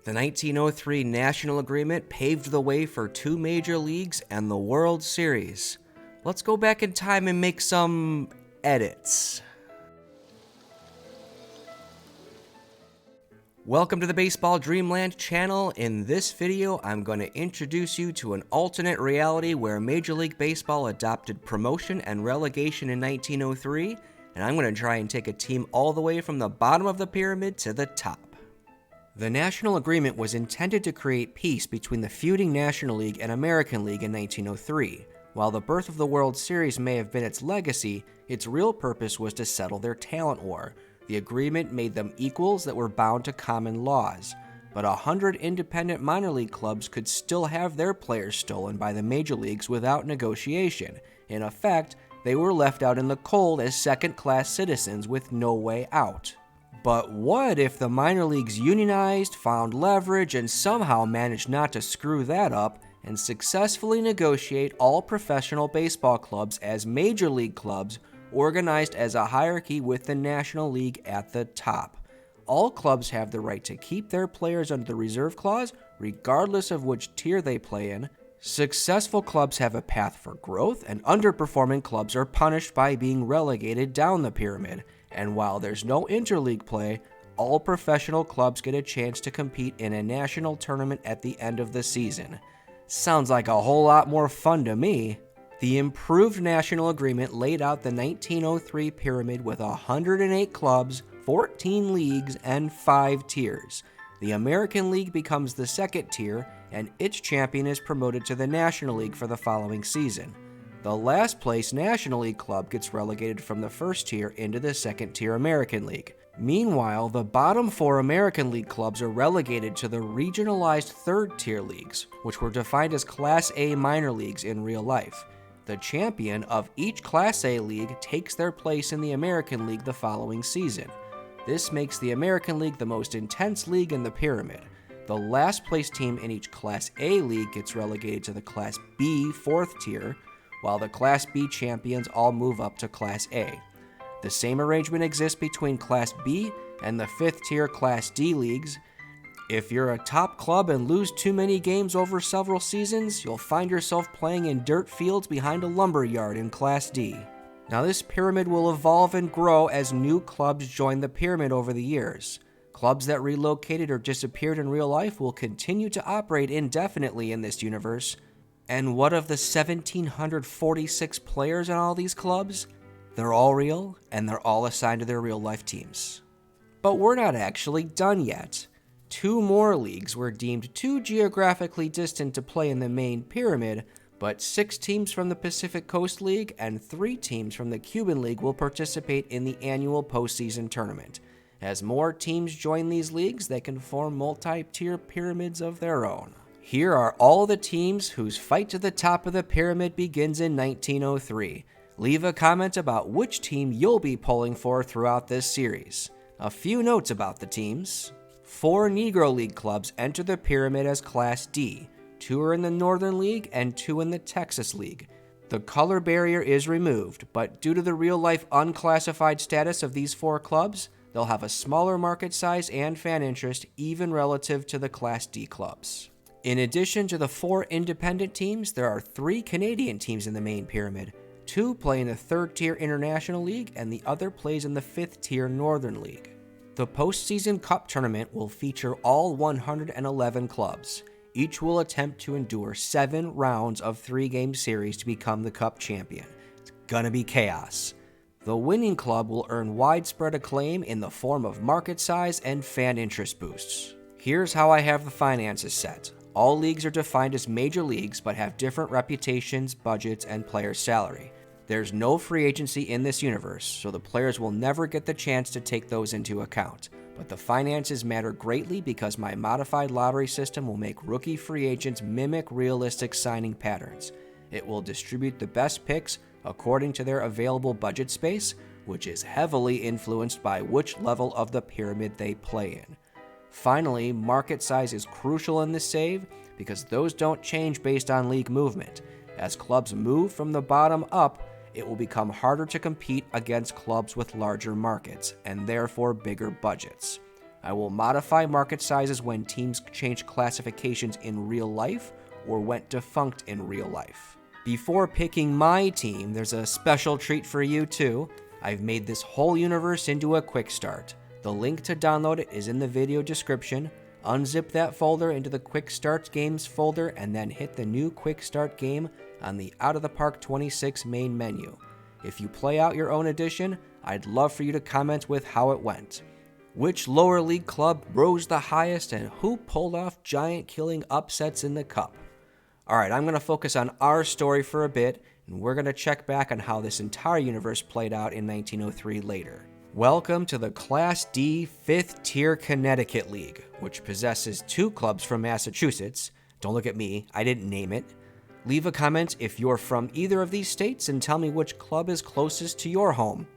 The 1903 National Agreement paved the way for two major leagues and the World Series. Let's go back in time and make some edits. Welcome to the Baseball Dreamland channel. In this video, I'm going to introduce you to an alternate reality where Major League Baseball adopted promotion and relegation in 1903, and I'm going to try and take a team all the way from the bottom of the pyramid to the top. The National Agreement was intended to create peace between the feuding National League and American League in 1903. While the birth of the World Series may have been its legacy, its real purpose was to settle their talent war. The agreement made them equals that were bound to common laws, but 100 independent minor league clubs could still have their players stolen by the major leagues without negotiation. In effect, they were left out in the cold as second-class citizens with no way out. But what if the minor leagues unionized, found leverage, and somehow managed not to screw that up and successfully negotiate all professional baseball clubs as major league clubs, organized as a hierarchy with the National League at the top? All clubs have the right to keep their players under the reserve clause, regardless of which tier they play in. Successful clubs have a path for growth, and underperforming clubs are punished by being relegated down the pyramid. And while there's no interleague play, all professional clubs get a chance to compete in a national tournament at the end of the season. Sounds like a whole lot more fun to me. The improved National Agreement laid out the 1903 pyramid with 108 clubs, 14 leagues, and 5 tiers. The American League becomes the second tier, and its champion is promoted to the National League for the following season. The last place National League club gets relegated from the first tier into the second tier American League. Meanwhile, the bottom 4 American League clubs are relegated to the regionalized third tier leagues, which were defined as Class A minor leagues in real life. The champion of each Class A league takes their place in the American League the following season. This makes the American League the most intense league in the pyramid. The last place team in each Class A league gets relegated to the Class B fourth tier, while the Class B champions all move up to Class A. The same arrangement exists between Class B and the 5th tier Class D leagues. If you're a top club and lose too many games over several seasons, you'll find yourself playing in dirt fields behind a lumber yard in Class D. Now this pyramid will evolve and grow as new clubs join the pyramid over the years. Clubs that relocated or disappeared in real life will continue to operate indefinitely in this universe. And what of the 1,746 players in all these clubs? They're all real, and they're all assigned to their real-life teams. But we're not actually done yet. 2 more leagues were deemed too geographically distant to play in the main pyramid, but 6 teams from the Pacific Coast League and 3 teams from the Cuban League will participate in the annual postseason tournament. As more teams join these leagues, they can form multi-tier pyramids of their own. Here are all the teams whose fight to the top of the pyramid begins in 1903. Leave a comment about which team you'll be pulling for throughout this series. A few notes about the teams. 4 Negro League clubs enter the pyramid as Class D. 2 are in the Northern League and 2 in the Texas League. The color barrier is removed, but due to the real-life unclassified status of these 4 clubs, they'll have a smaller market size and fan interest even relative to the Class D clubs. In addition to the 4 independent teams, there are 3 Canadian teams in the main pyramid. 2 play in the 3rd tier International League, and the other plays in the 5th tier Northern League. The postseason cup tournament will feature all 111 clubs. Each will attempt to endure 7 rounds of 3-game series to become the cup champion. It's gonna be chaos. The winning club will earn widespread acclaim in the form of market size and fan interest boosts. Here's how I have the finances set. All leagues are defined as major leagues but have different reputations, budgets, and player salary. There's no free agency in this universe, so the players will never get the chance to take those into account. But the finances matter greatly because my modified lottery system will make rookie free agents mimic realistic signing patterns. It will distribute the best picks according to their available budget space, which is heavily influenced by which level of the pyramid they play in. Finally, market size is crucial in this save because those don't change based on league movement. As clubs move from the bottom up, it will become harder to compete against clubs with larger markets and therefore bigger budgets. I will modify market sizes when teams change classifications in real life or went defunct in real life. Before picking my team, there's a special treat for you too. I've made this whole universe into a quick start. The link to download it is in the video description. Unzip that folder into the Quick Start Games folder and then hit the new Quick Start game on the Out of the Park 26 main menu. If you play out your own edition, I'd love for you to comment with how it went. Which lower league club rose the highest and who pulled off giant killing upsets in the cup? Alright, I'm going to focus on our story for a bit, and we're going to check back on how this entire universe played out in 1903 later. Welcome to the Class D 5th Tier Connecticut League, which possesses 2 clubs from Massachusetts. Don't look at me, I didn't name it. Leave a comment if you're from either of these states and tell me which club is closest to your home.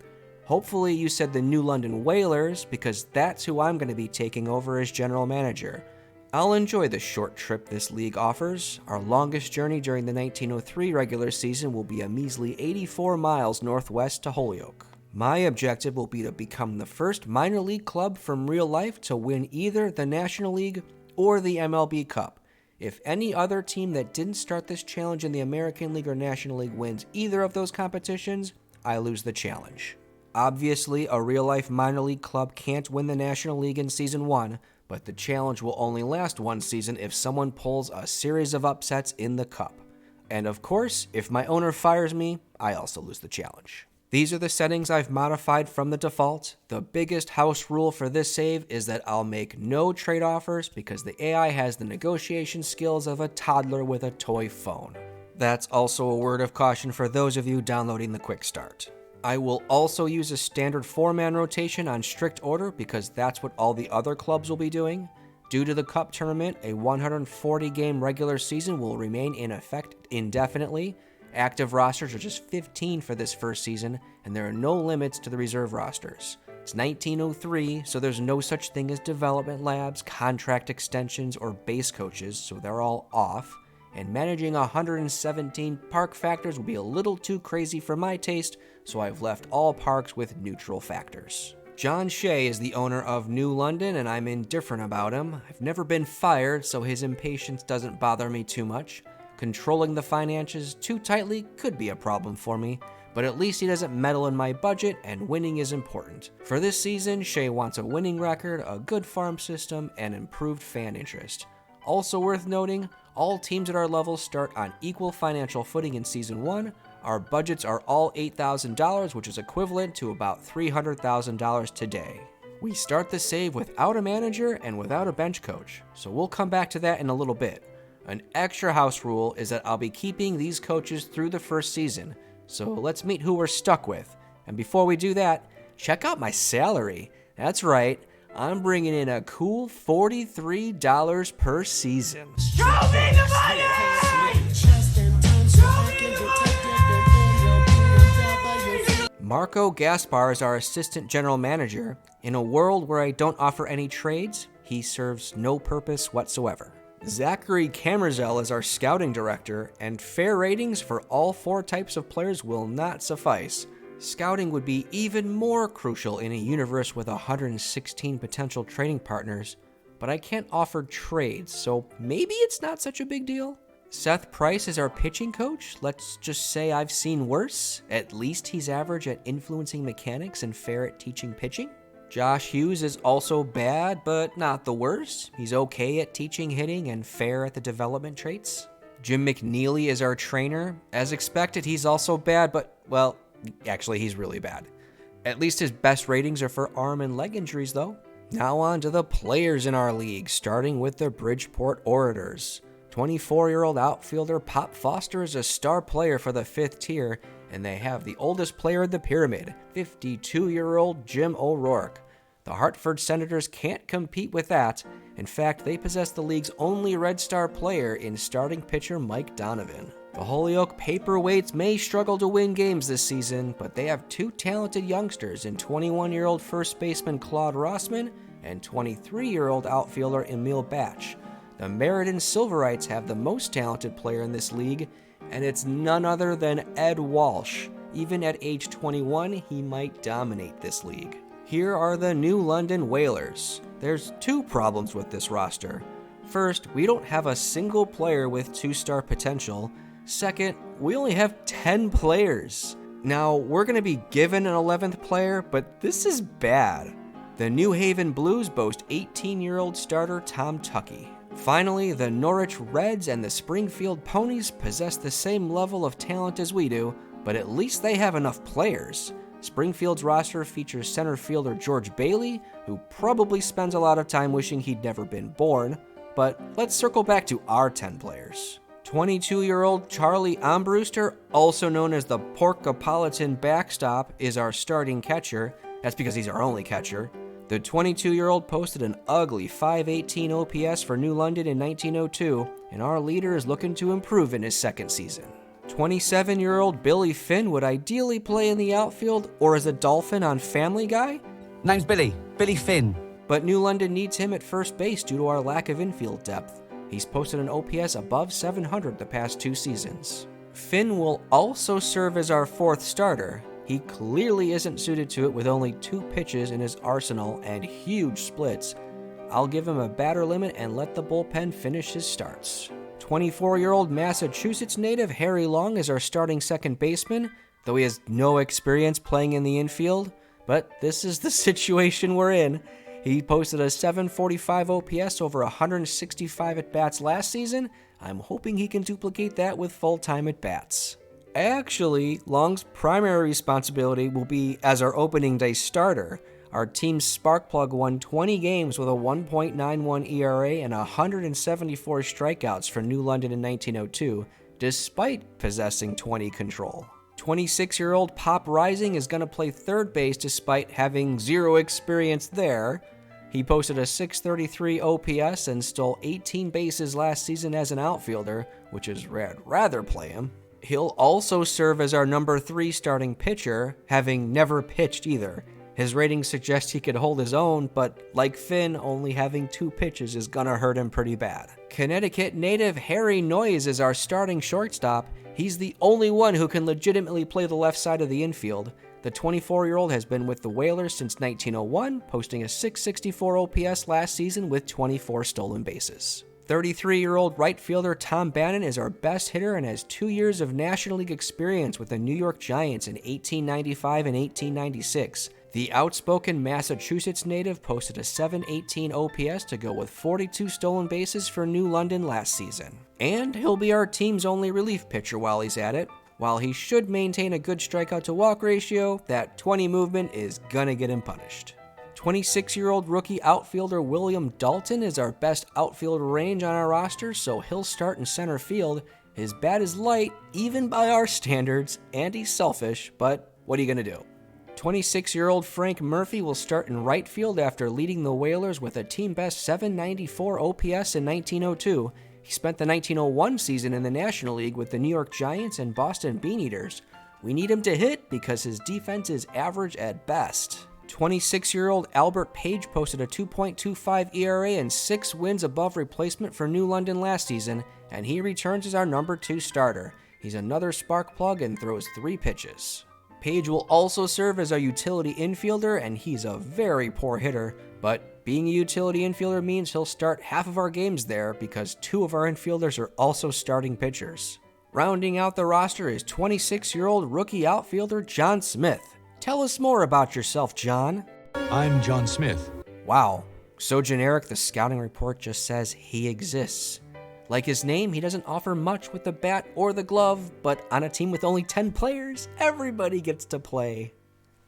Hopefully you said the New London Whalers, because that's who I'm going to be taking over as general manager. I'll enjoy the short trip this league offers. Our longest journey during the 1903 regular season will be a measly 84 miles northwest to Holyoke. My objective will be to become the first minor league club from real life to win either the National League or the MLB Cup. If any other team that didn't start this challenge in the American League or National League wins either of those competitions, I lose the challenge. Obviously, a real-life minor league club can't win the National League in Season 1, but the challenge will only last one season if someone pulls a series of upsets in the Cup. And of course, if my owner fires me, I also lose the challenge. These are the settings I've modified from the default. The biggest house rule for this save is that I'll make no trade offers because the AI has the negotiation skills of a toddler with a toy phone. That's also a word of caution for those of you downloading the Quick Start. I will also use a standard 4-man rotation on strict order because that's what all the other clubs will be doing. Due to the Cup tournament, a 140-game regular season will remain in effect indefinitely. Active rosters are just 15 for this first season, and there are no limits to the reserve rosters. It's 1903, so there's no such thing as development labs, contract extensions, or base coaches, so they're all off. And managing 117 park factors will be a little too crazy for my taste, so I've left all parks with neutral factors. John Shea is the owner of New London, and I'm indifferent about him. I've never been fired, so his impatience doesn't bother me too much. Controlling the finances too tightly could be a problem for me, but at least he doesn't meddle in my budget, and winning is important. For this season, Shea wants a winning record, a good farm system, and improved fan interest. Also worth noting, all teams at our level start on equal financial footing in Season 1. Our budgets are all $8,000, which is equivalent to about $300,000 today. We start the save without a manager and without a bench coach, so we'll come back to that in a little bit. An extra house rule is that I'll be keeping these coaches through the first season, so let's meet who we're stuck with. And before we do that, check out my salary. That's right, I'm bringing in a cool $43 per season. Show me the money! Marco Gaspar is our assistant general manager. In a world where I don't offer any trades, he serves no purpose whatsoever. Zachary Camerzel is our scouting director, and fair ratings for all 4 types of players will not suffice. Scouting would be even more crucial in a universe with 116 potential trading partners, but I can't offer trades, so maybe it's not such a big deal. Seth Price is our pitching coach. Let's just say I've seen worse. At least he's average at influencing mechanics and fair at teaching pitching. Josh Hughes is also bad, but not the worst. He's okay at teaching hitting and fair at the development traits. Jim McNeely is our trainer. As expected, he's also bad, but, well, actually, he's really bad. At least his best ratings are for arm and leg injuries, though. Now on to the players in our league, starting with the Bridgeport Orators. 24-year-old outfielder Pop Foster is a star player for the 5th tier, and they have the oldest player in the pyramid, 52-year-old Jim O'Rourke. The Hartford Senators can't compete with that. In fact, they possess the league's only Red Star player in starting pitcher Mike Donovan. The Holyoke Paperweights may struggle to win games this season, but they have 2 talented youngsters in 21-year-old first baseman Claude Rossman and 23-year-old outfielder Emil Batch. The Meriden Silverites have the most talented player in this league, and it's none other than Ed Walsh. Even at age 21, he might dominate this league. Here are the New London Whalers. There's two problems with this roster. First, we don't have a single player with 2-star potential. Second, we only have 10 players. Now, we're going to be given an 11th player, but this is bad. The New Haven Blues boast 18-year-old starter Tom Tuckey. Finally, the Norwich Reds and the Springfield Ponies possess the same level of talent as we do, but at least they have enough players. Springfield's roster features center fielder George Bailey, who probably spends a lot of time wishing he'd never been born. But let's circle back to our 10 players. 22-year-old Charlie Armbruster, also known as the Porcopolitan backstop, is our starting catcher. That's because he's our only catcher. The 22-year-old posted an ugly .518 OPS for New London in 1902, and our leader is looking to improve in his second season. 27-year-old Billy Finn would ideally play in the outfield or as a Dolphin on Family Guy. Name's Billy Finn. But New London needs him at first base due to our lack of infield depth. He's posted an OPS above 700 the past 2 seasons. Finn will also serve as our 4th starter. He clearly isn't suited to it with only 2 pitches in his arsenal and huge splits. I'll give him a batter limit and let the bullpen finish his starts. 24-year-old Massachusetts native Harry Long is our starting second baseman, though he has no experience playing in the infield. But this is the situation we're in. He posted a .745 OPS over 165 at-bats last season. I'm hoping he can duplicate that with full-time at-bats. Actually, Long's primary responsibility will be as our opening day starter. Our team's spark plug won 20 games with a 1.91 ERA and 174 strikeouts for New London in 1902, despite possessing 20 control. 26-year-old Pop Rising is going to play third base despite having 0 experience there. He posted a .633 OPS and stole 18 bases last season as an outfielder, which is rather play him. He'll also serve as our number 3 starting pitcher, having never pitched either. His ratings suggest he could hold his own, but like Finn, only having 2 pitches is gonna hurt him pretty bad. Connecticut native Harry Noyes is our starting shortstop. He's the only one who can legitimately play the left side of the infield. The 24-year-old has been with the Whalers since 1901, posting a .664 OPS last season with 24 stolen bases. 33-year-old right fielder Tom Bannon is our best hitter and has 2 years of National League experience with the New York Giants in 1895 and 1896. The outspoken Massachusetts native posted a .718 OPS to go with 42 stolen bases for New London last season. And he'll be our team's only relief pitcher while he's at it. While he should maintain a good strikeout-to-walk ratio, that 20 movement is gonna get him punished. 26-year-old rookie outfielder William Dalton is our best outfield range on our roster, so he'll start in center field. His bat is light, even by our standards, and he's selfish, but what are you gonna do? 26-year-old Frank Murphy will start in right field after leading the Whalers with a team-best .794 OPS in 1902. He spent the 1901 season in the National League with the New York Giants and Boston Beaneaters. We need him to hit because his defense is average at best. 26-year-old Albert Page posted a 2.25 ERA and 6 wins above replacement for New London last season, and he returns as our number 2 starter. He's another spark plug and throws 3 pitches. Page will also serve as our utility infielder, and he's a very poor hitter, but being a utility infielder means he'll start half of our games there because 2 of our infielders are also starting pitchers. Rounding out the roster is 26-year-old rookie outfielder John Smith. Tell us more about yourself, John. I'm John Smith. Wow, so generic the scouting report just says he exists. Like his name, he doesn't offer much with the bat or the glove, but on a team with only 10 players, everybody gets to play.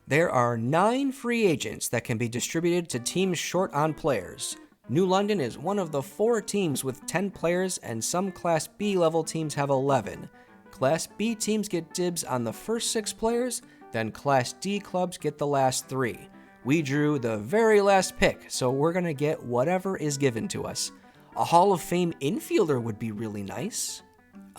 There are 9 free agents that can be distributed to teams short on players. New London is one of the 4 teams with 10 players, and some Class B level teams have 11. Class B teams get dibs on the first 6 players, then Class D clubs get the last 3. We drew the very last pick, so we're gonna get whatever is given to us. A Hall of Fame infielder would be really nice.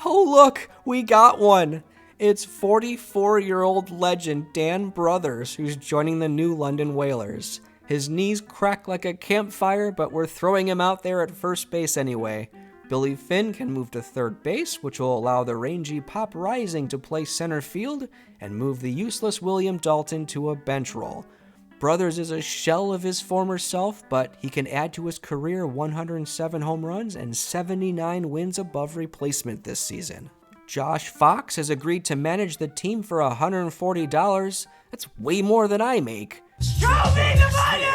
Oh look, we got one! It's 44-year-old legend Dan Brothers who's joining the New London Whalers. His knees crack like a campfire, but we're throwing him out there at first base anyway. Billy Finn can move to third base, which will allow the rangy Pop Rising to play center field and move the useless William Dalton to a bench role. Brothers is a shell of his former self, but he can add to his career 107 home runs and 79 wins above replacement this season. Josh Fox has agreed to manage the team for $140. That's way more than I make. Show me the money!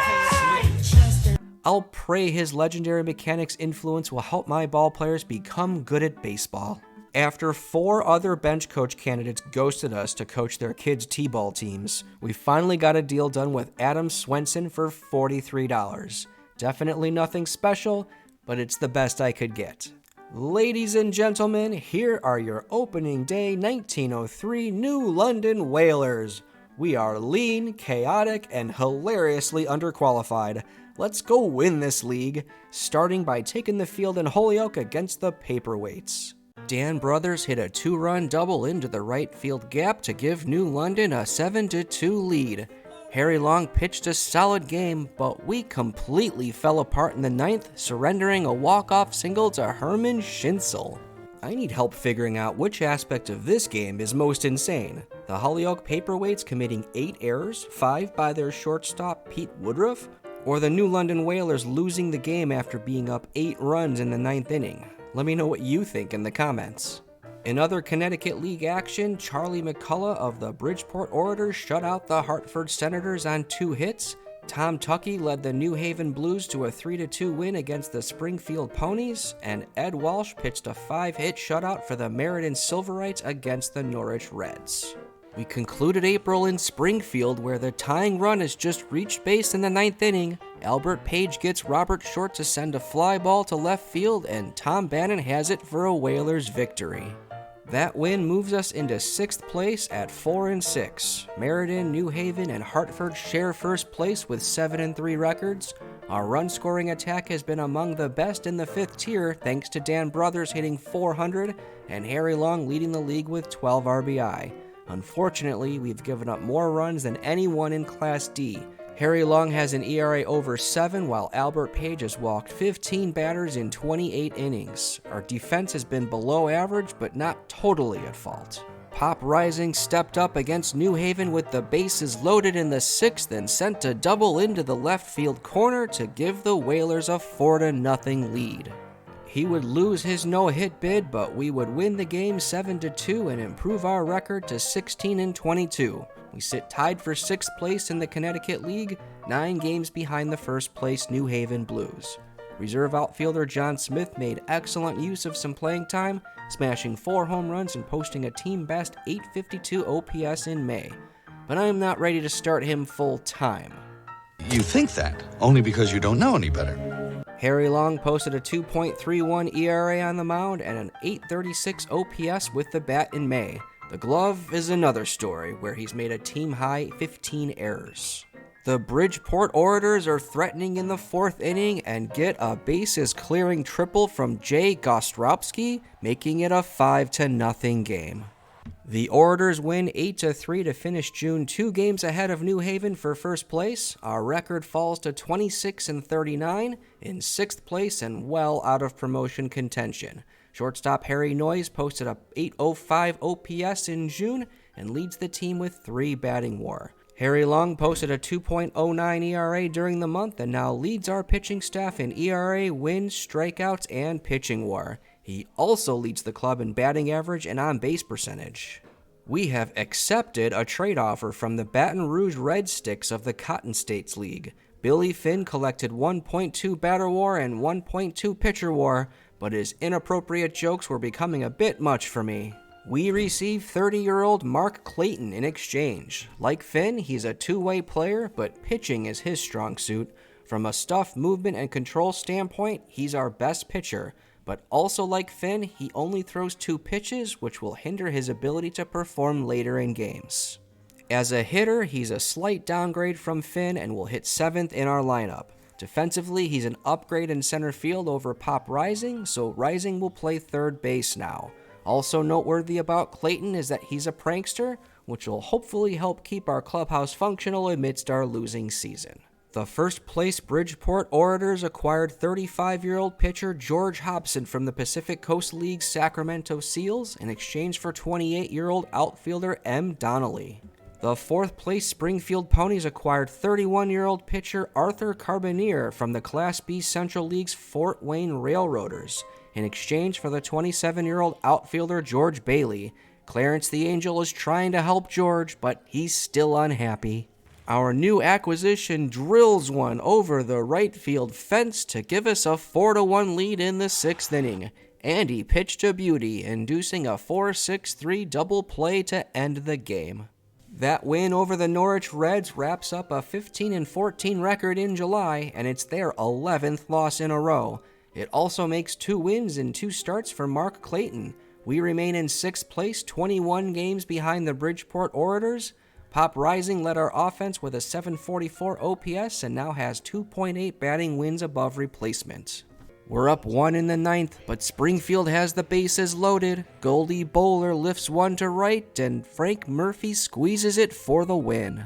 I'll pray his legendary mechanics influence will help my ball players become good at baseball. After 4 other bench coach candidates ghosted us to coach their kids' t-ball teams, we finally got a deal done with Adam Swenson for $43. Definitely nothing special, but it's the best I could get. Ladies and gentlemen, here are your opening day 1903 New London Whalers. We are lean, chaotic, and hilariously underqualified. Let's go win this league, starting by taking the field in Holyoke against the Paperweights. Dan Brothers hit a 2-run double into the right field gap to give New London a 7-2 lead. Harry Long pitched a solid game, but we completely fell apart in the 9th, surrendering a walk-off single to Herman Schinzel. I need help figuring out which aspect of this game is most insane. The Holyoke Paperweights committing 8 errors, 5 by their shortstop Pete Woodruff, or the New London Whalers losing the game after being up 8 runs in the 9th inning. Let me know what you think in the comments. In other Connecticut League action, Charlie McCullough of the Bridgeport Orators shut out the Hartford Senators on 2 hits. Tom Tuckey led the New Haven Blues to a 3-2 win against the Springfield Ponies, and Ed Walsh pitched a 5-hit shutout for the Meriden Silverites against the Norwich Reds. We concluded April in Springfield, where the tying run has just reached base in the 9th inning. Albert Page gets Robert Short to send a fly ball to left field, and Tom Bannon has it for a Whalers victory. That win moves us into 6th place at 4-6. Meriden, New Haven, and Hartford share first place with 7-3 records. Our run-scoring attack has been among the best in the 5th tier, thanks to Dan Brothers hitting 400 and Harry Long leading the league with 12 RBI. Unfortunately, we've given up more runs than anyone in Class D. Harry Long has an ERA over 7, while Albert Page has walked 15 batters in 28 innings. Our defense has been below average, but not totally at fault. Pop Rising stepped up against New Haven with the bases loaded in the 6th and sent a double into the left field corner to give the Whalers a 4-0 lead. He would lose his no-hit bid, but we would win the game 7-2 and improve our record to 16-22. We sit tied for 6th place in the Connecticut League, 9 games behind the first place New Haven Blues. Reserve outfielder John Smith made excellent use of some playing time, smashing 4 home runs and posting a team-best .852 OPS in May. But I am not ready to start him full-time. You think that, only because you don't know any better. Harry Long posted a 2.31 ERA on the mound and an .836 OPS with the bat in May. The glove is another story, where he's made a team-high 15 errors. The Bridgeport Orators are threatening in the 4th inning and get a bases-clearing triple from Jay Gostrowski, making it a 5-0 game. The Orators win 8-3 to finish June 2 games ahead of New Haven for first place. Our record falls to 26-39 in 6th place and well out of promotion contention. Shortstop Harry Noyes posted a .805 OPS in June and leads the team with 3 batting WAR. Harry Long posted a 2.09 ERA during the month and now leads our pitching staff in ERA, wins, strikeouts, and pitching WAR. He also leads the club in batting average and on-base percentage. We have accepted a trade offer from the Baton Rouge Red Sticks of the Cotton States League. Billy Finn collected 1.2 batter WAR and 1.2 pitcher WAR, but his inappropriate jokes were becoming a bit much for me. We received 30-year-old Mark Clayton in exchange. Like Finn, he's a two-way player, but pitching is his strong suit. From a stuff, movement, and control standpoint, he's our best pitcher. But also like Finn, he only throws 2 pitches, which will hinder his ability to perform later in games. As a hitter, he's a slight downgrade from Finn and will hit 7th in our lineup. Defensively, he's an upgrade in center field over Pop Rising, so Rising will play 3rd base now. Also noteworthy about Clayton is that he's a prankster, which will hopefully help keep our clubhouse functional amidst our losing season. The first place Bridgeport Orators acquired 35-year-old pitcher George Hobson from the Pacific Coast League's Sacramento Seals in exchange for 28-year-old outfielder M. Donnelly. The 4th place Springfield Ponies acquired 31-year-old pitcher Arthur Carboneer from the Class B Central League's Fort Wayne Railroaders in exchange for the 27-year-old outfielder George Bailey. Clarence the Angel is trying to help George, but he's still unhappy. Our new acquisition drills one over the right field fence to give us a 4-1 lead in the 6th inning. Andy pitched a beauty, inducing a 4-6-3 double play to end the game. That win over the Norwich Reds wraps up a 15-14 record in July, and it's their 11th loss in a row. It also makes 2 wins and 2 starts for Mark Clayton. We remain in 6th place, 21 games behind the Bridgeport Orators. Pop Rising led our offense with a 744 OPS and now has 2.8 batting wins above replacement. We're up 1 in the 9th, but Springfield has the bases loaded. Goldie Bowler lifts one to right, and Frank Murphy squeezes it for the win.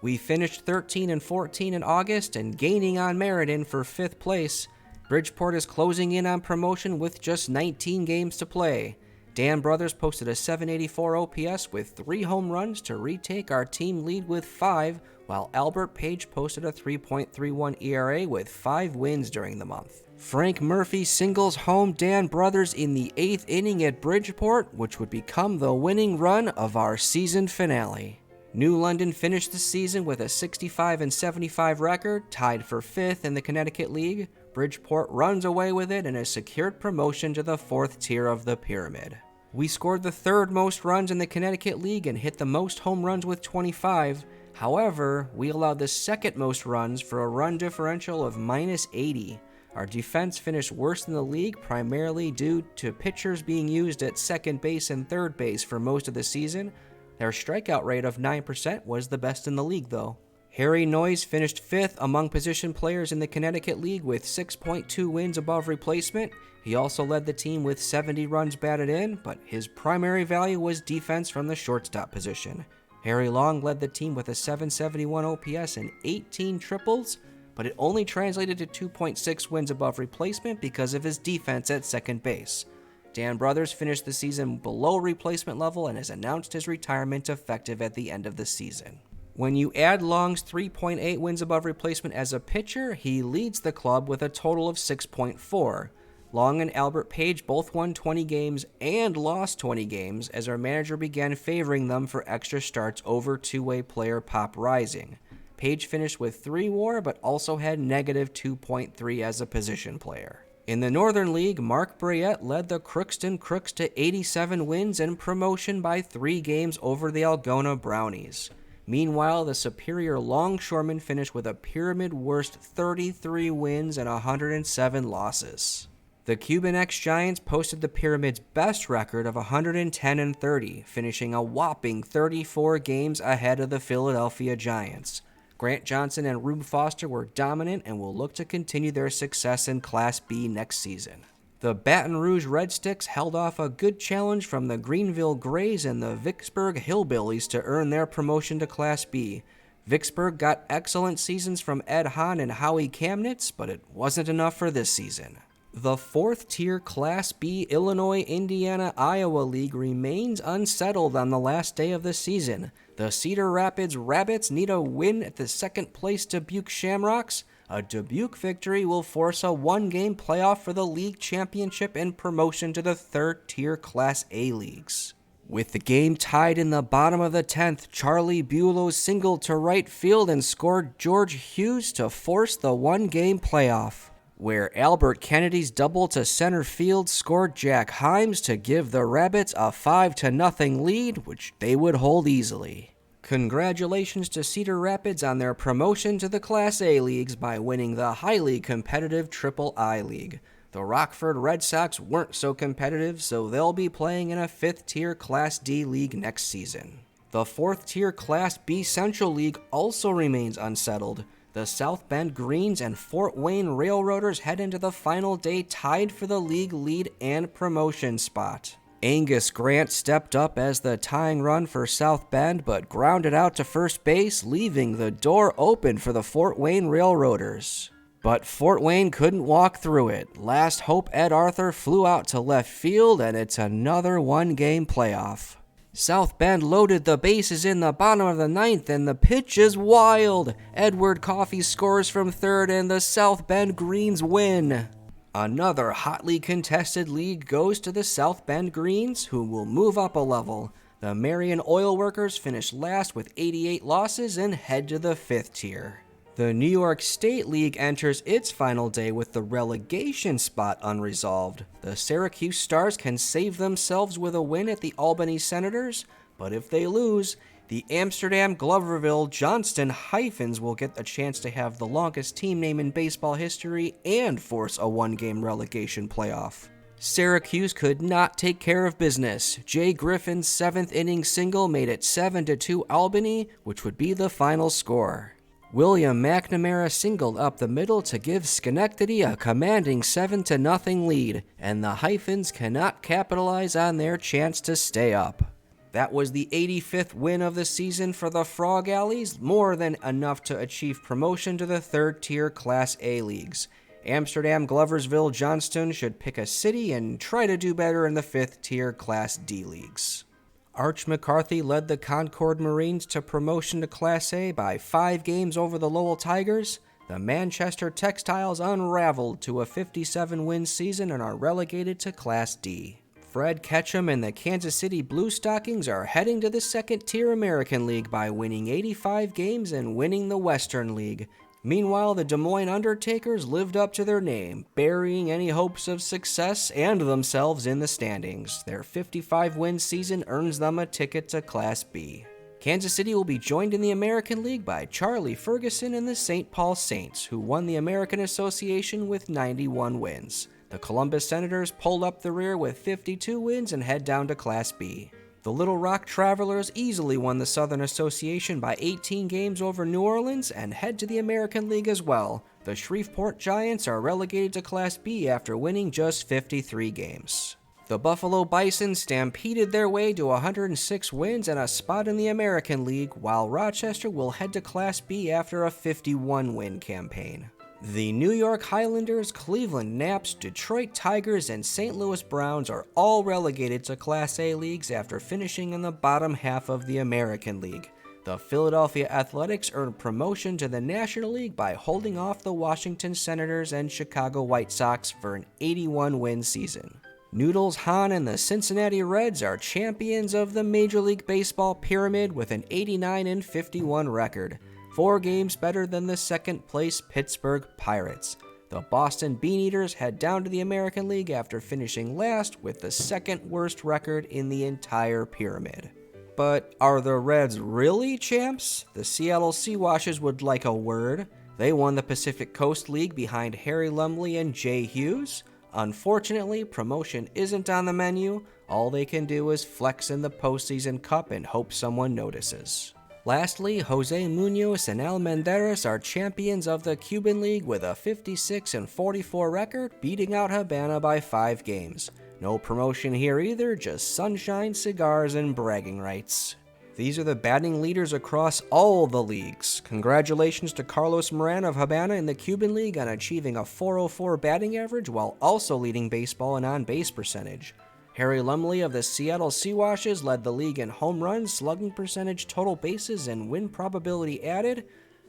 We finished 13-14 in August and gaining on Meriden for 5th place. Bridgeport is closing in on promotion with just 19 games to play. Dan Brothers posted a 784 OPS with 3 home runs to retake our team lead with 5, while Albert Page posted a 3.31 ERA with 5 wins during the month. Frank Murphy singles home Dan Brothers in the 8th inning at Bridgeport, which would become the winning run of our season finale. New London finished the season with a 65-75 record, tied for 5th in the Connecticut League. Bridgeport runs away with it and has secured promotion to the 4th tier of the pyramid. We scored the 3rd most runs in the Connecticut League and hit the most home runs with 25. However, we allowed the 2nd most runs for a run differential of -80. Our defense finished worse than the league, primarily due to pitchers being used at second base and third base for most of the season. Their strikeout rate of 9% was the best in the league, though. Harry Noyes finished 5th among position players in the Connecticut League with 6.2 wins above replacement. He also led the team with 70 runs batted in, but his primary value was defense from the shortstop position. Harry Long led the team with a 771 OPS and 18 triples, but it only translated to 2.6 wins above replacement because of his defense at second base. Dan Brothers finished the season below replacement level and has announced his retirement effective at the end of the season. When you add Long's 3.8 wins above replacement as a pitcher, he leads the club with a total of 6.4. Long and Albert Page both won 20 games and lost 20 games as our manager began favoring them for extra starts over two-way player Pop Rising. Page finished with 3 WAR, but also had negative 2.3 as a position player. In the Northern League, Mark Briette led the Crookston Crooks to 87 wins and promotion by 3 games over the Algona Brownies. Meanwhile, the superior Longshoremen finished with a pyramid-worst 33 wins and 107 losses. The Cuban X-Giants posted the pyramid's best record of 110-30, finishing a whopping 34 games ahead of the Philadelphia Giants. Grant Johnson and Rube Foster were dominant and will look to continue their success in Class B next season. The Baton Rouge Red Sticks held off a good challenge from the Greenville Grays and the Vicksburg Hillbillies to earn their promotion to Class B. Vicksburg got excellent seasons from Ed Hahn and Howie Kamnitz, but it wasn't enough for this season. The 4th tier Class B Illinois, Indiana, Iowa League remains unsettled on the last day of the season. The Cedar Rapids Rabbits need a win at the 2nd place Dubuque Shamrocks. A Dubuque victory will force a 1-game playoff for the league championship and promotion to the 3rd tier Class A leagues. With the game tied in the bottom of the 10th, Charlie Buelow singled to right field and scored George Hughes to force the 1-game playoff, where Albert Kennedy's double to center field scored Jack Himes to give the Rabbits a 5-0 lead, which they would hold easily. Congratulations to Cedar Rapids on their promotion to the Class A leagues by winning the highly competitive Triple-I League. The Rockford Red Sox weren't so competitive, so they'll be playing in a 5th tier Class D league next season. The 4th tier Class B Central League also remains unsettled. The South Bend Greens and Fort Wayne Railroaders head into the final day tied for the league lead and promotion spot. Angus Grant stepped up as the tying run for South Bend, but grounded out to first base, leaving the door open for the Fort Wayne Railroaders. But Fort Wayne couldn't walk through it. Last hope Ed Arthur flew out to left field, and it's another 1-game playoff. South Bend loaded the bases in the bottom of the ninth, and the pitch is wild. Edward Coffey scores from third, and the South Bend Greens win. Another hotly contested league goes to the South Bend Greens, who will move up a level. The Marion Oil Workers finish last with 88 losses and head to the 5th tier. The New York State League enters its final day with the relegation spot unresolved. The Syracuse Stars can save themselves with a win at the Albany Senators, but if they lose, the Amsterdam Gloverville Johnston Hyphens will get a chance to have the longest team name in baseball history and force a one-game relegation playoff. Syracuse could not take care of business. Jay Griffin's 7th inning single made it 7-2 Albany, which would be the final score. William McNamara singled up the middle to give Schenectady a commanding 7-0 lead, and the Hyphens cannot capitalize on their chance to stay up. That was the 85th win of the season for the Frog Alleys, more than enough to achieve promotion to the 3rd tier Class A leagues. Amsterdam Gloversville Johnston should pick a city and try to do better in the 5th tier Class D leagues. Arch McCarthy led the Concord Marines to promotion to Class A by 5 games over the Lowell Tigers. The Manchester Textiles unraveled to a 57-win season and are relegated to Class D. Fred Ketchum and the Kansas City Blue Stockings are heading to the 2nd tier American League by winning 85 games and winning the Western League. Meanwhile, the Des Moines Undertakers lived up to their name, burying any hopes of success and themselves in the standings. Their 55-win season earns them a ticket to Class B. Kansas City will be joined in the American League by Charlie Ferguson and the St. Paul Saints, who won the American Association with 91 wins. The Columbus Senators pulled up the rear with 52 wins and head down to Class B. The Little Rock Travelers easily won the Southern Association by 18 games over New Orleans and head to the American League as well. The Shreveport Giants are relegated to Class B after winning just 53 games. The Buffalo Bison stampeded their way to 106 wins and a spot in the American League, while Rochester will head to Class B after a 51-win campaign. The New York Highlanders, Cleveland Naps, Detroit Tigers, and St. Louis Browns are all relegated to Class A leagues after finishing in the bottom half of the American League. The Philadelphia Athletics earned promotion to the National League by holding off the Washington Senators and Chicago White Sox for an 81-win season. Noodles Hahn and the Cincinnati Reds are champions of the Major League Baseball pyramid with an 89-51 record. 4 games better than the 2nd-place Pittsburgh Pirates. The Boston Beaneaters head down to the American League after finishing last with the 2nd-worst record in the entire pyramid. But are the Reds really champs? The Seattle Seawashes would like a word. They won the Pacific Coast League behind Harry Lumley and Jay Hughes. Unfortunately, promotion isn't on the menu. All they can do is flex in the postseason cup and hope someone notices. Lastly, Jose Munoz and Almendares are champions of the Cuban League with a 56-44 record, beating out Habana by 5 games. No promotion here either, just sunshine, cigars, and bragging rights. These are the batting leaders across all the leagues. Congratulations to Carlos Moran of Habana in the Cuban League on achieving a .404 batting average while also leading baseball in on-base percentage. Harry Lumley of the Seattle Seawashes led the league in home runs, slugging percentage, total bases, and win probability added.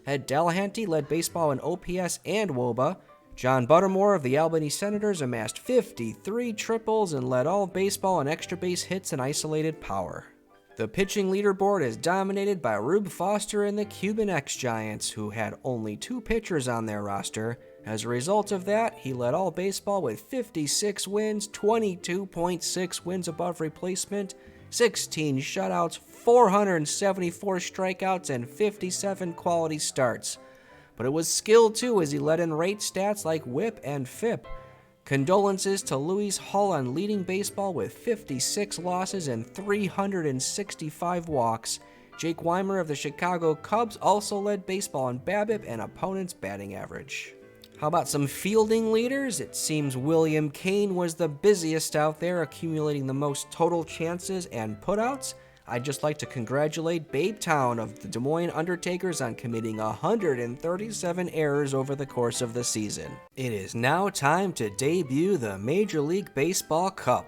Ed Delahanty led baseball in OPS and WOBA. John Buttermore of the Albany Senators amassed 53 triples and led all baseball in extra base hits and isolated power. The pitching leaderboard is dominated by Rube Foster and the Cuban X-Giants, who had only 2 pitchers on their roster. As a result of that, he led all baseball with 56 wins, 22.6 wins above replacement, 16 shutouts, 474 strikeouts, and 57 quality starts. But it was skill too, as he led in rate stats like WHIP and FIP. Condolences to Luis Hull on leading baseball with 56 losses and 365 walks. Jake Weimer of the Chicago Cubs also led baseball in BABIP and opponents' batting average. How about some fielding leaders? It seems William Kane was the busiest out there, accumulating the most total chances and putouts. I'd just like to congratulate Babe Town of the Des Moines Undertakers on committing 137 errors over the course of the season. It is now time to debut the Major League Baseball Cup.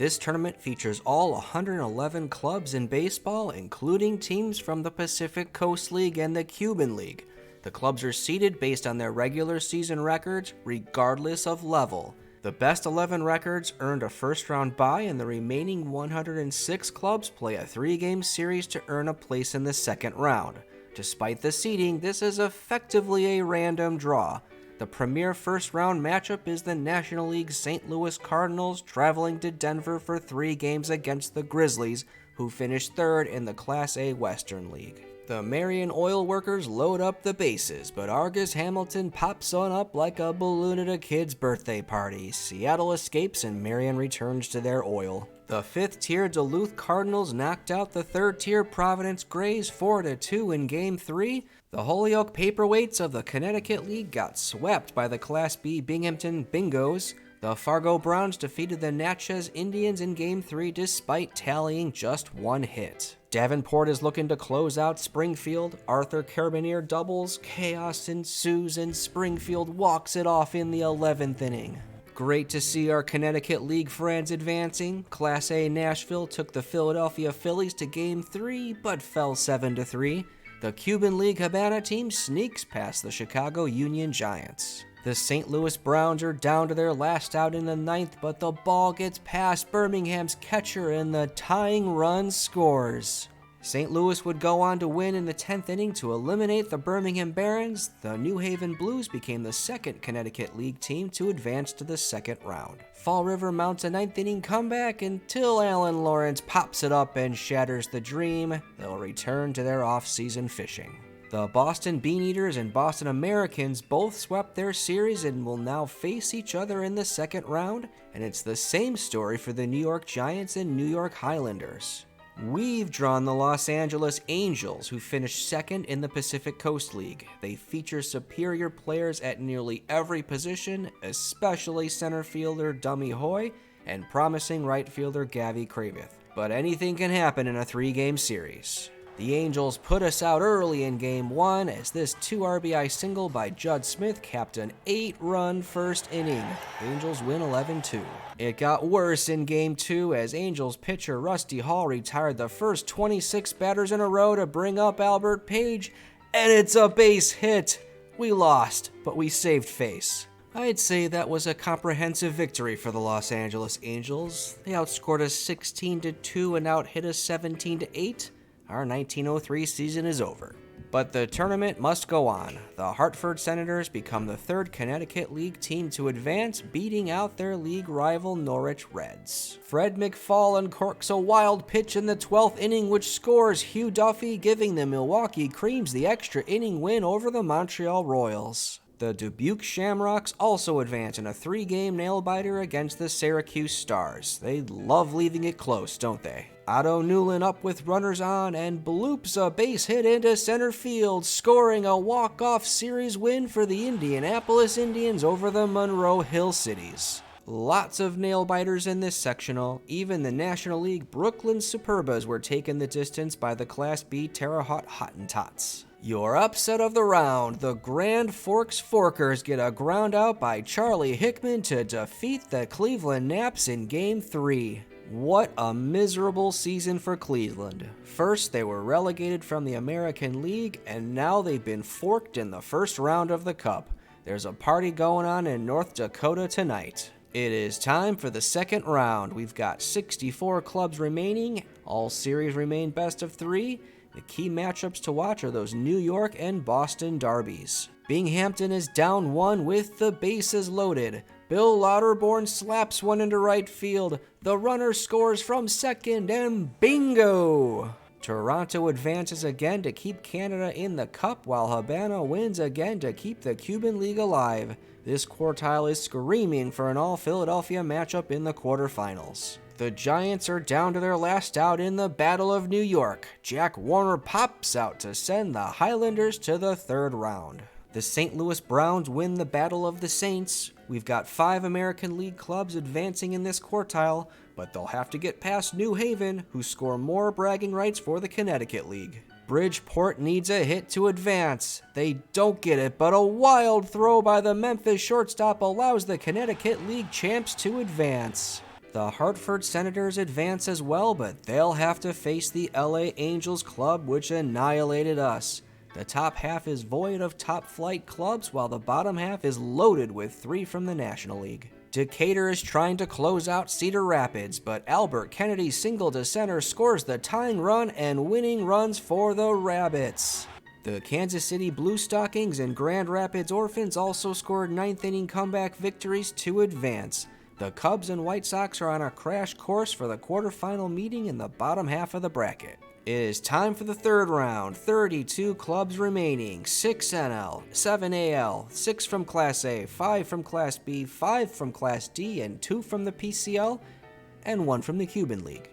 This tournament features all 111 clubs in baseball, including teams from the Pacific Coast League and the Cuban League. The clubs are seeded based on their regular season records, regardless of level. The best 11 records earned a first-round bye, and the remaining 106 clubs play a 3-game series to earn a place in the second round. Despite the seeding, this is effectively a random draw. The premier first-round matchup is the National League's St. Louis Cardinals traveling to Denver for 3 games against the Grizzlies, who finished third in the Class A Western League. The Marion oil workers load up the bases, but Argus Hamilton pops on up like a balloon at a kid's birthday party. Seattle escapes and Marion returns to their oil. The 5th-tier Duluth Cardinals knocked out the 3rd-tier Providence Grays 4-2 in Game 3. The Holyoke Paperweights of the Connecticut League got swept by the Class B Binghamton Bingos. The Fargo Browns defeated the Natchez Indians in Game 3 despite tallying just 1 hit. Davenport is looking to close out Springfield. Arthur Carabinier doubles, chaos ensues, and Springfield walks it off in the 11th inning. Great to see our Connecticut League friends advancing. Class A Nashville took the Philadelphia Phillies to Game 3, but fell 7-3. The Cuban League Havana team sneaks past the Chicago Union Giants. The St. Louis Browns are down to their last out in the 9th, but the ball gets past Birmingham's catcher and the tying run scores. St. Louis would go on to win in the 10th inning to eliminate the Birmingham Barons. The New Haven Blues became the 2nd Connecticut League team to advance to the second round. Fall River mounts a 9th inning comeback until Alan Lawrence pops it up and shatters the dream. They'll return to their off-season fishing. The Boston Beaneaters and Boston Americans both swept their series and will now face each other in the second round, and it's the same story for the New York Giants and New York Highlanders. We've drawn the Los Angeles Angels, who finished 2nd in the Pacific Coast League. They feature superior players at nearly every position, especially center fielder Dummy Hoy and promising right fielder Gavy Kravith. But anything can happen in a 3-game series. The Angels put us out early in Game 1 as this 2 RBI single by Judd Smith capped an 8-run first inning. Angels win 11-2. It got worse in Game 2 as Angels pitcher Rusty Hall retired the first 26 batters in a row to bring up Albert Page, and it's a base hit. We lost, but we saved face. I'd say that was a comprehensive victory for the Los Angeles Angels. They outscored us 16-2 and out-hit us 17-8. Our 1903 season is over. But the tournament must go on. The Hartford Senators become the 3rd Connecticut League team to advance, beating out their league rival Norwich Reds. Fred McFall uncorks a wild pitch in the 12th inning which scores Hugh Duffy, giving the Milwaukee Creams the extra inning win over the Montreal Royals. The Dubuque Shamrocks also advance in a 3-game nail-biter against the Syracuse Stars. They love leaving it close, don't they? Otto Newland up with runners on and bloops a base hit into center field, scoring a walk-off series win for the Indianapolis Indians over the Monroe Hill Cities. Lots of nail-biters in this sectional. Even the National League Brooklyn Superbas were taken the distance by the Class B Terre Haute Hottentots. Your upset of the round, the Grand Forks Forkers get a ground out by Charlie Hickman to defeat the Cleveland Naps in Game 3. What a miserable season for Cleveland. First, they were relegated from the American League, and now they've been forked in the first round of the Cup. There's a party going on in North Dakota tonight. It is time for the second round. We've got 64 clubs remaining. All series remain best of 3. The key matchups to watch are those New York and Boston derbies. Binghamton is down 1 with the bases loaded. Bill Lauterborn slaps one into right field. The runner scores from second, and bingo! Toronto advances again to keep Canada in the Cup, while Havana wins again to keep the Cuban League alive. This quartile is screaming for an all-Philadelphia matchup in the quarterfinals. The Giants are down to their last out in the Battle of New York. Jack Warner pops out to send the Highlanders to the third round. The St. Louis Browns win the Battle of the Saints. We've got 5 American League clubs advancing in this quartile, but they'll have to get past New Haven, who score more bragging rights for the Connecticut League. Bridgeport needs a hit to advance. They don't get it, but a wild throw by the Memphis shortstop allows the Connecticut League champs to advance. The Hartford Senators advance as well, but they'll have to face the LA Angels club, which annihilated us. The top half is void of top-flight clubs, while the bottom half is loaded with 3 from the National League. Decatur is trying to close out Cedar Rapids, but Albert Kennedy's single to center scores the tying run and winning runs for the Rabbits. The Kansas City Blue Stockings and Grand Rapids Orphans also scored 9th-inning comeback victories to advance. The Cubs and White Sox are on a crash course for the quarterfinal meeting in the bottom half of the bracket. It is time for the third round. 32 clubs remaining, 6 NL, 7 AL, 6 from Class A, 5 from Class B, 5 from Class D, and 2 from the PCL, and 1 from the Cuban League.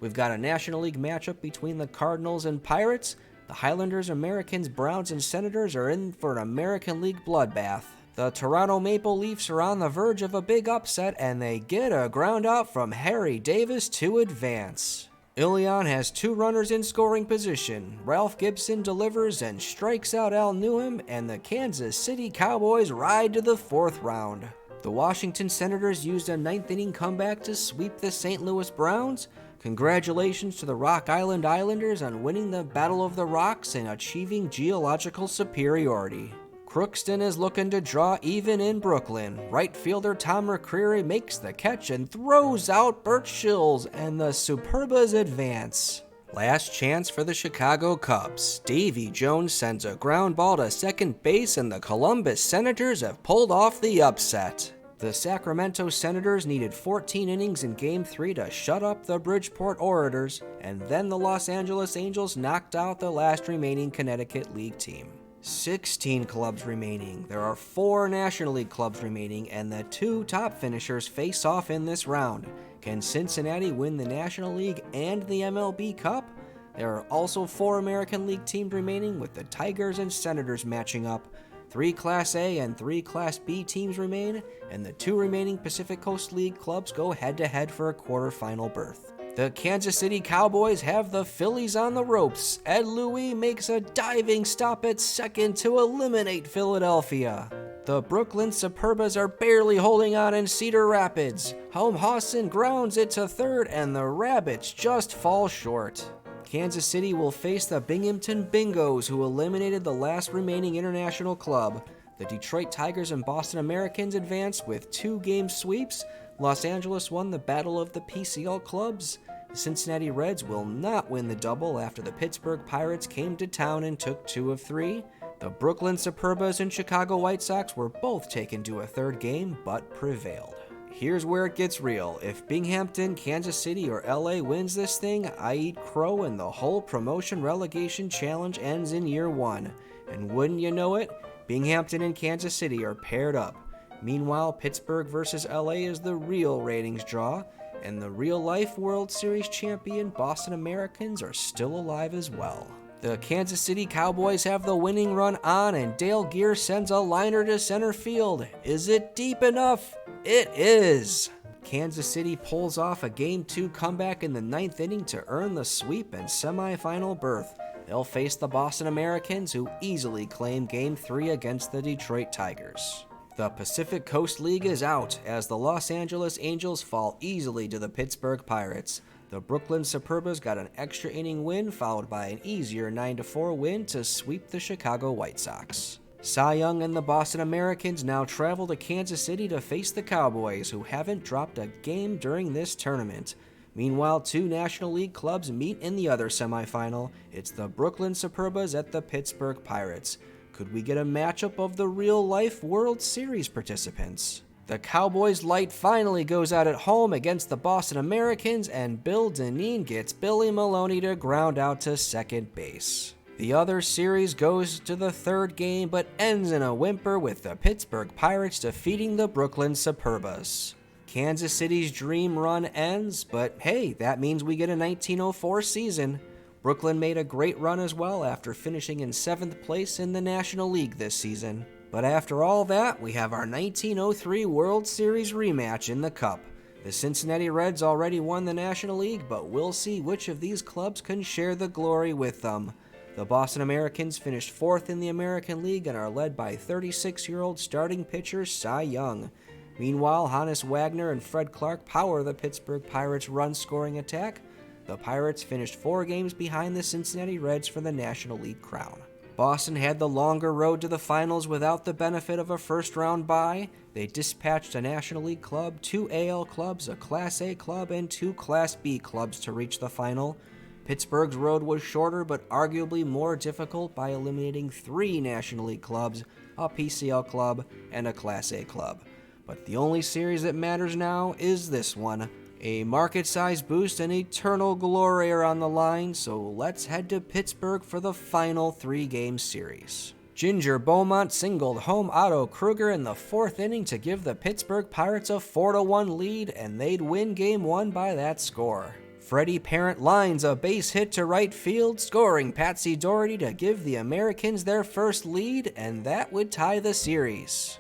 We've got a National League matchup between the Cardinals and Pirates. The Highlanders, Americans, Browns, and Senators are in for an American League bloodbath. The Toronto Maple Leafs are on the verge of a big upset, and they get a ground out from Harry Davis to advance. Ilion has 2 runners in scoring position. Ralph Gibson delivers and strikes out Al Newham, and the Kansas City Cowboys ride to the 4th round. The Washington Senators used a 9th-inning comeback to sweep the St. Louis Browns. Congratulations to the Rock Island Islanders on winning the Battle of the Rocks and achieving geological superiority. Crookston is looking to draw even in Brooklyn. Right fielder Tom McCreary makes the catch and throws out Bert Schills, and the Superbas advance. Last chance for the Chicago Cubs. Davy Jones sends a ground ball to second base, and the Columbus Senators have pulled off the upset. The Sacramento Senators needed 14 innings in Game 3 to shut up the Bridgeport Orators, and then the Los Angeles Angels knocked out the last remaining Connecticut League team. 16 clubs remaining. There are 4 National League clubs remaining, and the 2 top finishers face off in this round. Can Cincinnati win the National League and the MLB Cup? There are also 4 American League teams remaining, with the Tigers and Senators matching up. 3 Class A and 3 Class B teams remain, and the 2 remaining Pacific Coast League clubs go head-to-head for a quarterfinal berth. The Kansas City Cowboys have the Phillies on the ropes. Ed Louis makes a diving stop at second to eliminate Philadelphia. The Brooklyn Superbas are barely holding on in Cedar Rapids. Holmhausen grounds it to third, and the Rabbits just fall short. Kansas City will face the Binghamton Bingos, who eliminated the last remaining international club. The Detroit Tigers and Boston Americans advanced with 2-game sweeps. Los Angeles won the Battle of the PCL clubs. The Cincinnati Reds will not win the double after the Pittsburgh Pirates came to town and took 2 of 3. The Brooklyn Superbas and Chicago White Sox were both taken to a 3rd game, but prevailed. Here's where it gets real. If Binghamton, Kansas City, or LA wins this thing, I eat crow and the whole promotion relegation challenge ends in year 1. And wouldn't you know it, Binghamton and Kansas City are paired up. Meanwhile, Pittsburgh versus LA is the real ratings draw, and the real-life World Series champion Boston Americans are still alive as well. The Kansas City Cowboys have the winning run on, and Dale Gear sends a liner to center field. Is it deep enough? It is! Kansas City pulls off a Game 2 comeback in the 9th inning to earn the sweep and semifinal berth. They'll face the Boston Americans, who easily claim Game 3 against the Detroit Tigers. The Pacific Coast League is out, as the Los Angeles Angels fall easily to the Pittsburgh Pirates. The Brooklyn Superbas got an extra inning win, followed by an easier 9-4 win to sweep the Chicago White Sox. Cy Young and the Boston Americans now travel to Kansas City to face the Cowboys, who haven't dropped a game during this tournament. Meanwhile, 2 National League clubs meet in the other semifinal. It's the Brooklyn Superbas at the Pittsburgh Pirates. Could we get a matchup of the real-life World Series participants? The Cowboys' light finally goes out at home against the Boston Americans, and Bill Dineen gets Billy Maloney to ground out to second base. The other series goes to the 3rd game, but ends in a whimper with the Pittsburgh Pirates defeating the Brooklyn Superbas. Kansas City's dream run ends, but hey, that means we get a 1904 season. Brooklyn made a great run as well after finishing in 7th place in the National League this season. But after all that, we have our 1903 World Series rematch in the Cup. The Cincinnati Reds already won the National League, but we'll see which of these clubs can share the glory with them. The Boston Americans finished 4th in the American League and are led by 36-year-old starting pitcher Cy Young. Meanwhile, Hannes Wagner and Fred Clark power the Pittsburgh Pirates' run-scoring attack. The Pirates finished 4 games behind the Cincinnati Reds for the National League crown. Boston had the longer road to the finals without the benefit of a first-round bye. They dispatched a National League club, 2 AL clubs, a Class A club, and 2 Class B clubs to reach the final. Pittsburgh's road was shorter but arguably more difficult by eliminating 3 National League clubs, a PCL club, and a Class A club. But the only series that matters now is this one. A market-sized boost and eternal glory are on the line, so let's head to Pittsburgh for the final 3-game series. Ginger Beaumont singled home Otto Kruger in the 4th inning to give the Pittsburgh Pirates a 4-1 lead, and they'd win Game 1 by that score. Freddie Parent lines a base hit to right field, scoring Patsy Doherty to give the Americans their first lead, and that would tie the series.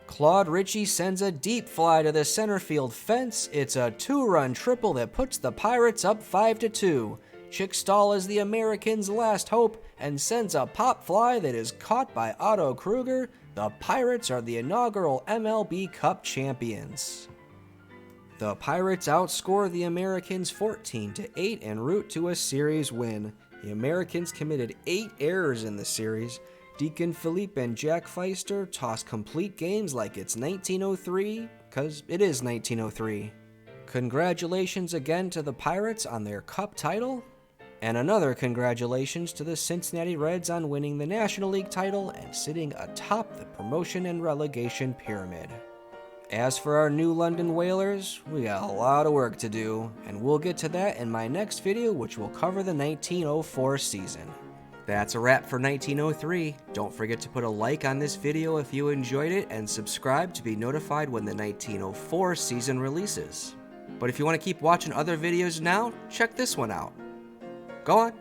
Claude Ritchie sends a deep fly to the center field fence. It's a 2-run triple that puts the Pirates up 5-2. Chick Stahl is the Americans' last hope and sends a pop fly that is caught by Otto Kruger. The Pirates are the inaugural MLB Cup champions. The Pirates outscore the Americans 14-8 en route to a series win. The Americans committed 8 errors in the series. Deacon Philippe and Jack Feister toss complete games like it's 1903, cause it is 1903. Congratulations again to the Pirates on their Cup title, and another congratulations to the Cincinnati Reds on winning the National League title and sitting atop the promotion and relegation pyramid. As for our new London Whalers, we got a lot of work to do, and we'll get to that in my next video, which will cover the 1904 season. That's a wrap for 1903. Don't forget to put a like on this video if you enjoyed it and subscribe to be notified when the 1904 season releases. But if you want to keep watching other videos now, check this one out. Go on.